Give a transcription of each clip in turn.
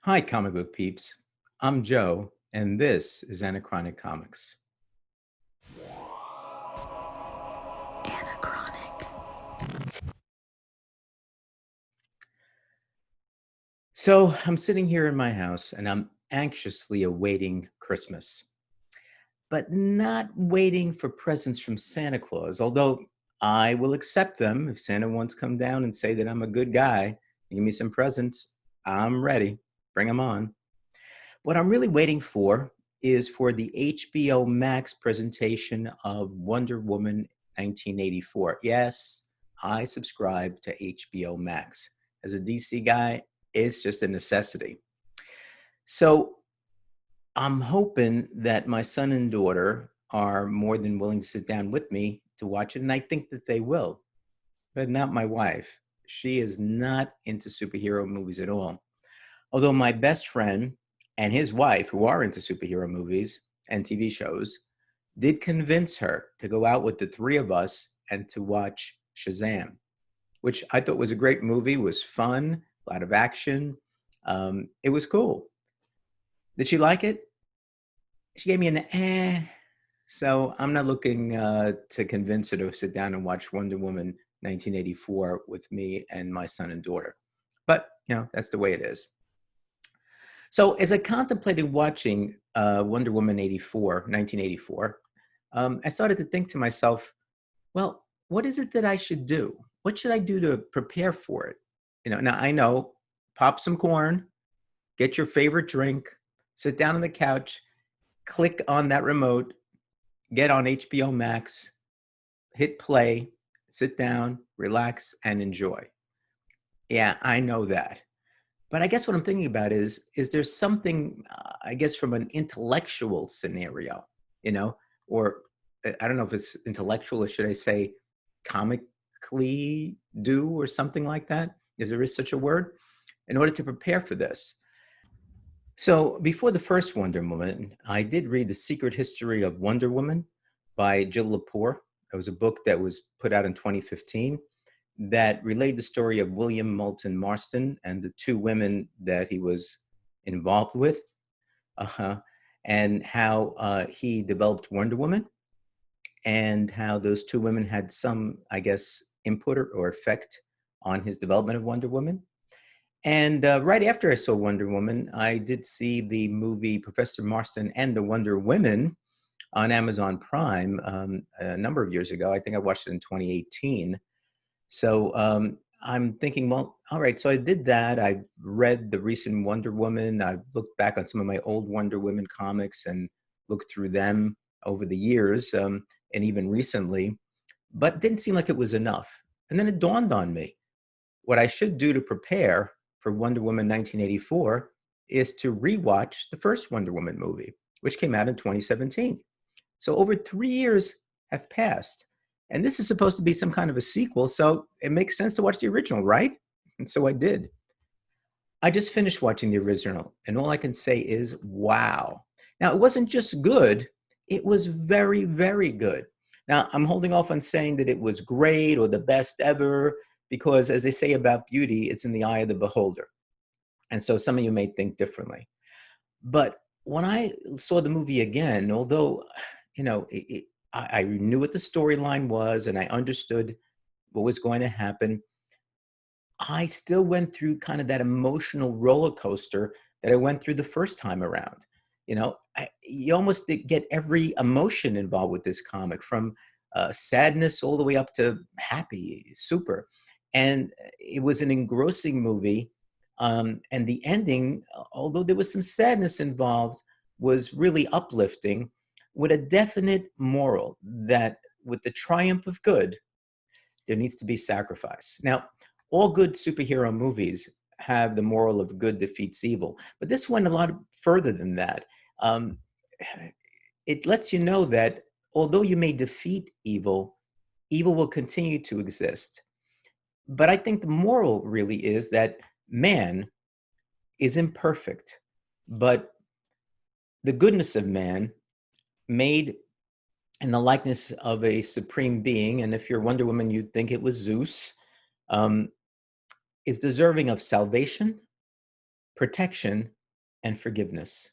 Hi, comic book peeps. I'm Joe, and this is Anachronic Comics. Anachronic. So I'm sitting here in my house and I'm anxiously awaiting Christmas, but not waiting for presents from Santa Claus, although I will accept them if Santa wants to come down and say that I'm a good guy and give me some presents. I'm ready. Bring them on. What I'm really waiting for is for the HBO Max presentation of Wonder Woman 1984. Yes, I subscribe to HBO Max. As a DC guy, it's just a necessity. So I'm hoping that my son and daughter are more than willing to sit down with me to watch it, and I think that they will, but not my wife. She is not into superhero movies at all. Although my best friend and his wife, who are into superhero movies and TV shows, did convince her to go out with the three of us and to watch Shazam, which I thought was a great movie, was fun, a lot of action. It was cool. Did she like it? She gave me an eh. So I'm not looking to convince her to sit down and watch Wonder Woman 1984 with me and my son and daughter. But, that's the way it is. So as I contemplated watching Wonder Woman 1984, I started to think to myself, well, what is it that I should do? What should I do to prepare for it? Now I know, pop some corn, get your favorite drink, sit down on the couch, click on that remote, get on HBO Max, hit play, sit down, relax, and enjoy. Yeah, I know that. But I guess what I'm thinking about is there something, I guess, from an intellectual scenario, you know, or I don't know if it's intellectual or should I say comically do or something like that, if there is such a word, in order to prepare for this. So before the first Wonder Woman, I did read The Secret History of Wonder Woman by Jill Lepore. It was a book that was put out in 2015 that relayed the story of William Moulton Marston and the two women that he was involved with, uh-huh, and how he developed Wonder Woman, and how those two women had some, I guess, input or effect on his development of Wonder Woman. And right after I saw Wonder Woman, I did see the movie Professor Marston and the Wonder Women on Amazon Prime a number of years ago. I think I watched it in 2018. So I'm thinking, well, all right. So I did that. I read the recent Wonder Woman. I looked back on some of my old Wonder Woman comics and looked through them over the years and even recently, but it didn't seem like it was enough. And then it dawned on me what I should do to prepare for Wonder Woman 1984 is to rewatch the first Wonder Woman movie, which came out in 2017. So over 3 years have passed. And this is supposed to be some kind of a sequel, so it makes sense to watch the original, right? And so I did. I just finished watching the original, and all I can say is, wow. Now, it wasn't just good, it was very, very good. Now, I'm holding off on saying that it was great or the best ever, because as they say about beauty, it's in the eye of the beholder. And so some of you may think differently. But when I saw the movie again, although, I knew what the storyline was and I understood what was going to happen, I still went through kind of that emotional roller coaster that I went through the first time around. You almost get every emotion involved with this comic, from sadness all the way up to happy, super. And it was an engrossing movie. And the ending, although there was some sadness involved, was really uplifting with a definite moral that with the triumph of good, there needs to be sacrifice. Now, all good superhero movies have the moral of good defeats evil, but this went a lot further than that. Um, it lets you know that although you may defeat evil, evil will continue to exist. But I think the moral really is that man is imperfect, but the goodness of man, made in the likeness of a supreme being, and if you're Wonder Woman, you'd think it was Zeus, um, is deserving of salvation, protection, and forgiveness.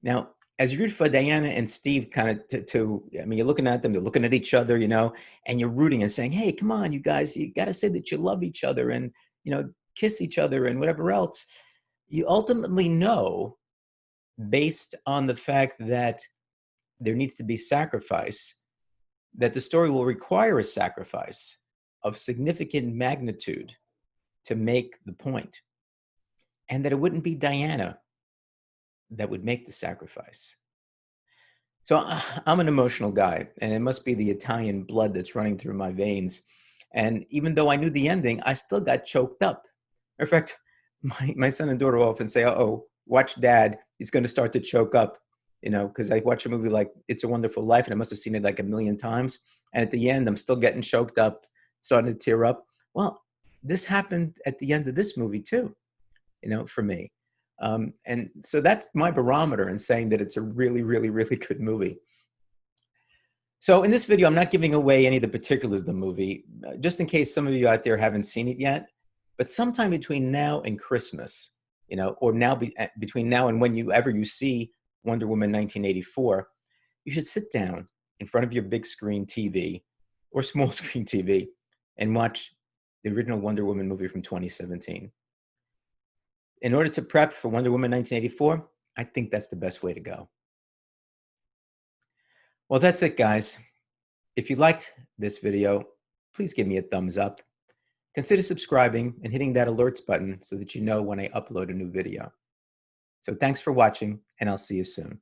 Now, as you root for Diana and Steve, kind of I mean, you're looking at them, they're looking at each other, and you're rooting and saying, hey, come on, you guys, you got to say that you love each other and, kiss each other and whatever else. You ultimately know, based on the fact that there needs to be sacrifice, that the story will require a sacrifice of significant magnitude to make the point, and that it wouldn't be Diana that would make the sacrifice. So I'm an emotional guy, and it must be the Italian blood that's running through my veins. And even though I knew the ending, I still got choked up. In fact, my son and daughter often say, "Oh, watch Dad. He's going to start to choke up," because I watch a movie like It's a Wonderful Life, and I must have seen it like a million times. And at the end, I'm still getting choked up, starting to tear up. Well, this happened at the end of this movie too, for me. And so that's my barometer in saying that it's a really, really, really good movie. So in this video, I'm not giving away any of the particulars of the movie, just in case some of you out there haven't seen it yet. But sometime between now and Christmas, or between now and whenever you see Wonder Woman 1984, you should sit down in front of your big screen TV or small screen TV and watch the original Wonder Woman movie from 2017. In order to prep for Wonder Woman 1984, I think that's the best way to go. Well, that's it, guys. If you liked this video, please give me a thumbs up. Consider subscribing and hitting that alerts button so that you know when I upload a new video. So thanks for watching, and I'll see you soon.